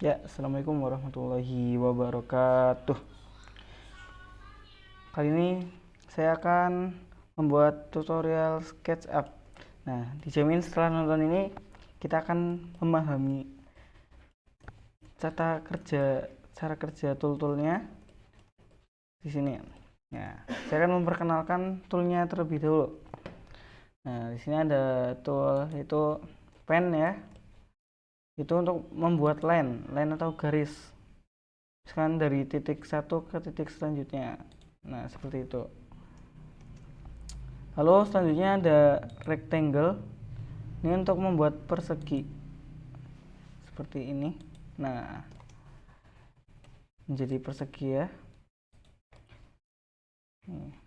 Ya, assalamualaikum warahmatullahi wabarakatuh. Kali ini saya akan membuat tutorial SketchUp. Nah, dijamin setelah nonton ini kita akan memahami cara kerja tool-toolnya di sini. Nah, saya akan memperkenalkan toolnya terlebih dahulu. Nah, di sini ada tool itu pen ya. Itu untuk membuat line atau garis. Misalkan dari titik satu ke titik selanjutnya. Nah, seperti itu. Lalu selanjutnya ada rectangle. Ini untuk membuat persegi. Seperti ini. Nah, menjadi persegi ya.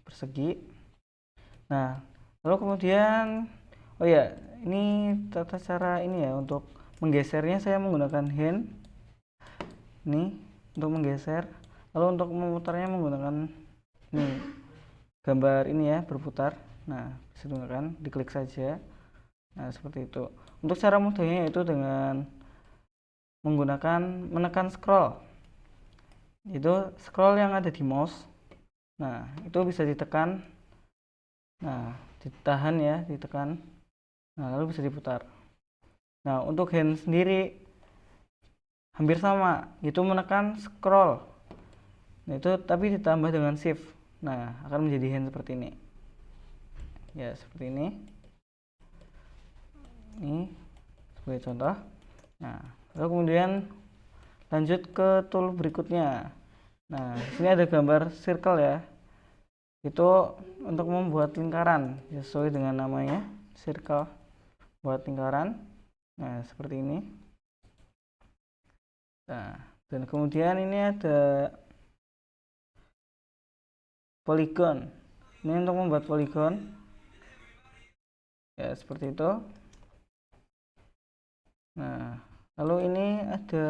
Persegi. Nah, lalu kemudian oh ya, ini tata cara ini ya untuk menggesernya saya menggunakan hand. Ini untuk menggeser. Lalu untuk memutarnya menggunakan ini gambar ini ya, berputar. Nah, bisa digunakan, diklik saja. Nah, seperti itu. Untuk cara mudahnya yaitu dengan menekan scroll. Itu scroll yang ada di mouse. Nah, itu bisa ditekan. Nah, ditahan ya, ditekan. Nah, lalu bisa diputar. Nah, untuk hand sendiri hampir sama, itu menekan scroll. Nah, itu tapi ditambah dengan shift. Nah, akan menjadi hand seperti ini. Ya, seperti ini. Ini sebagai contoh. Nah, lalu kemudian lanjut ke tool berikutnya. Nah, di sini ada gambar circle ya. Itu untuk membuat lingkaran sesuai dengan namanya, circle. Buat lingkaran. Nah, seperti ini. Nah, dan kemudian ini ada polygon. Ini untuk membuat polygon. Ya, seperti itu. Nah, lalu ini ada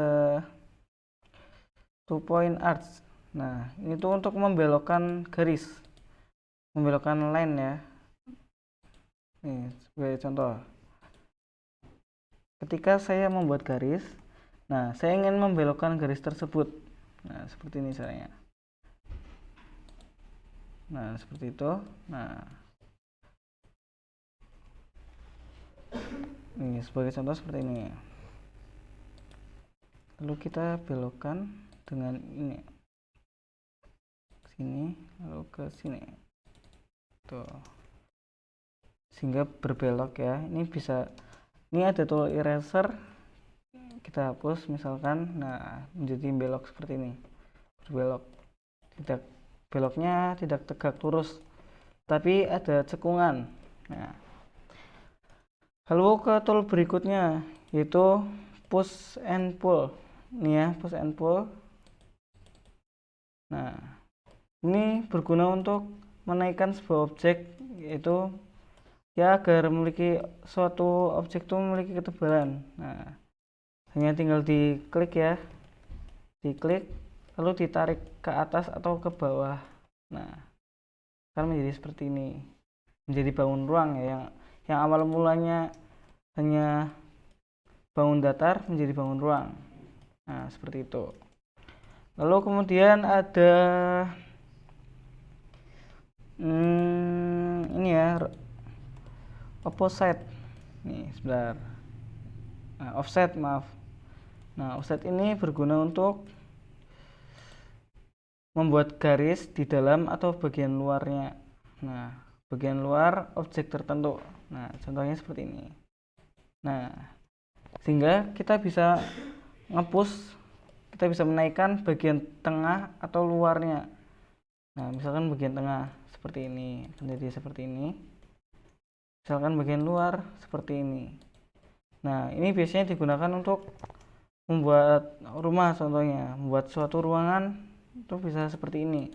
2-point arch. Nah, ini tuh untuk membelokkan garis, membelokkan line ya. Nih, sebagai contoh. Ketika saya membuat garis, nah, saya ingin membelokkan garis tersebut. Nah, seperti ini caranya. Nah, seperti itu. Nah, ini sebagai contoh seperti ini. Lalu kita belokkan dengan ini. Sini, lalu ke sini. Tuh. Sehingga berbelok ya. Ini ada tool eraser. Kita hapus misalkan. Nah, menjadi belok seperti ini. Berbelok. Beloknya tidak tegak lurus, tapi ada cekungan. Nah, lalu ke tool berikutnya yaitu push and pull. Ini ya, push and pull. Nah, ini berguna untuk menaikkan sebuah objek, yaitu ya agar suatu objek itu memiliki ketebalan. Nah, hanya tinggal diklik ya, diklik lalu ditarik ke atas atau ke bawah. Nah, akan menjadi seperti ini, menjadi bangun ruang ya, yang awal mulanya hanya bangun datar menjadi bangun ruang. Nah, seperti itu. Lalu kemudian ada ini ya, opposite. Nih, sebentar. Nah, offset, maaf. Nah, offset ini berguna untuk membuat garis di dalam atau bagian luarnya. Nah, bagian luar objek tertentu. Nah, contohnya seperti ini. Nah, sehingga kita bisa kita bisa menaikkan bagian tengah atau luarnya. Nah, misalkan bagian tengah seperti ini, menjadi seperti ini. Misalkan bagian luar seperti ini. Nah, ini biasanya digunakan untuk membuat rumah, contohnya membuat suatu ruangan itu bisa seperti ini.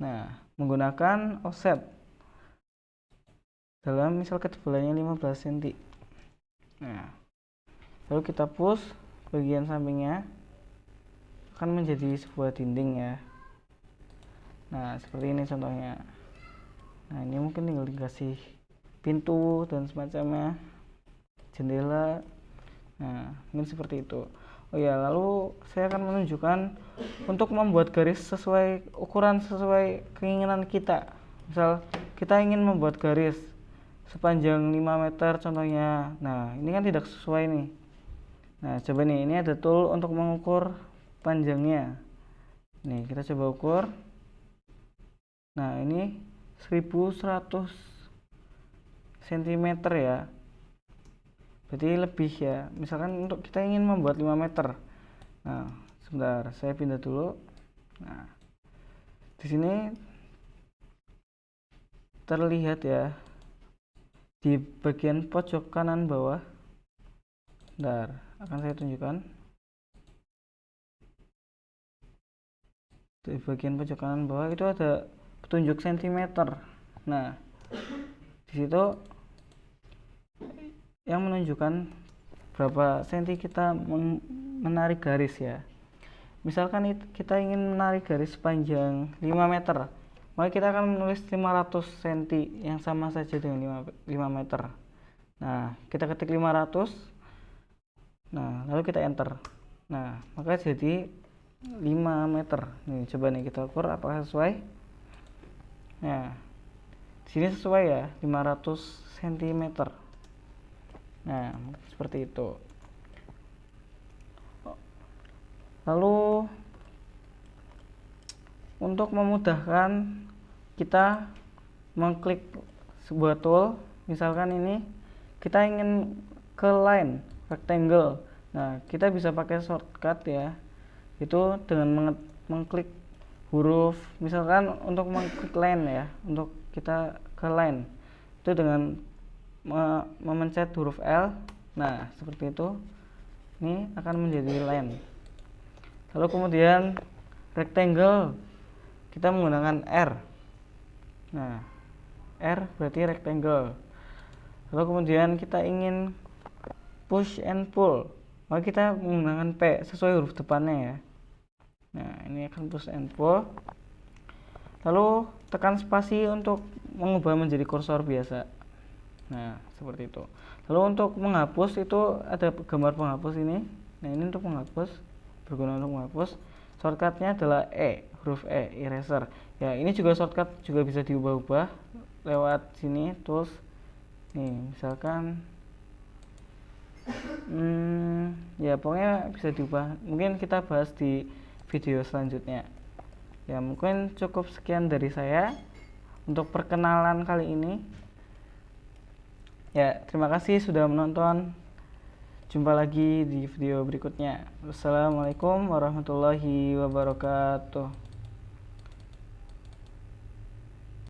Nah, menggunakan offset dalam misal ketebalannya 15 cm. Nah, lalu kita push bagian sampingnya, akan menjadi sebuah dinding ya. Nah, seperti ini contohnya. Nah, ini mungkin tinggal dikasih pintu dan semacamnya, jendela. Nah, mungkin seperti itu. Oh ya, lalu saya akan menunjukkan untuk membuat garis sesuai ukuran sesuai keinginan kita. Misal kita ingin membuat garis sepanjang 5 meter contohnya. Nah, ini kan tidak sesuai nih. Nah, coba nih, ini ada tool untuk mengukur panjangnya. Nih, kita coba ukur. Nah, ini 1100 cm ya. Berarti lebih ya. Misalkan untuk kita ingin membuat 5 meter. Nah, sebentar, saya pindah dulu. Nah, di sini terlihat ya di bagian pojok kanan bawah. Bentar, akan saya tunjukkan. Di bagian pojok kanan bawah itu ada petunjuk sentimeter. Nah, di situ yang menunjukkan berapa senti kita menarik garis ya. Misalkan kita ingin menarik garis panjang 5 meter, maka kita akan menulis 500 cm yang sama saja dengan 5 meter. Nah, kita ketik 500. Nah, lalu kita enter. Nah, maka jadi 5 meter. Nih, coba nih kita ukur apakah sesuai. Nah, di sini sesuai ya, 500 cm. Nah, seperti itu. Lalu untuk memudahkan kita mengklik sebuah tool, misalkan ini kita ingin ke line rectangle. Nah, kita bisa pakai shortcut ya. Itu dengan mengklik huruf, misalkan untuk mengklik line ya, untuk kita ke line itu dengan memencet huruf L. Nah, seperti itu. Ini akan menjadi line. Lalu kemudian rectangle kita menggunakan R. Nah, R berarti rectangle. Lalu kemudian kita ingin push and pull, maka kita menggunakan P sesuai huruf depannya ya. Nah, ini akan push and pull. Lalu tekan spasi untuk mengubah menjadi kursor biasa. Nah, seperti itu. Lalu untuk menghapus itu ada gambar penghapus ini. Nah, ini untuk menghapus, berguna untuk menghapus. Shortcutnya adalah E, huruf E, eraser. Ya, ini juga shortcut juga bisa diubah-ubah lewat sini, tools. Nih, misalkan ya pokoknya bisa diubah. Mungkin kita bahas di video selanjutnya. Ya, mungkin cukup sekian dari saya untuk perkenalan kali ini. Ya, terima kasih sudah menonton. Jumpa lagi di video berikutnya. Wassalamualaikum warahmatullahi wabarakatuh.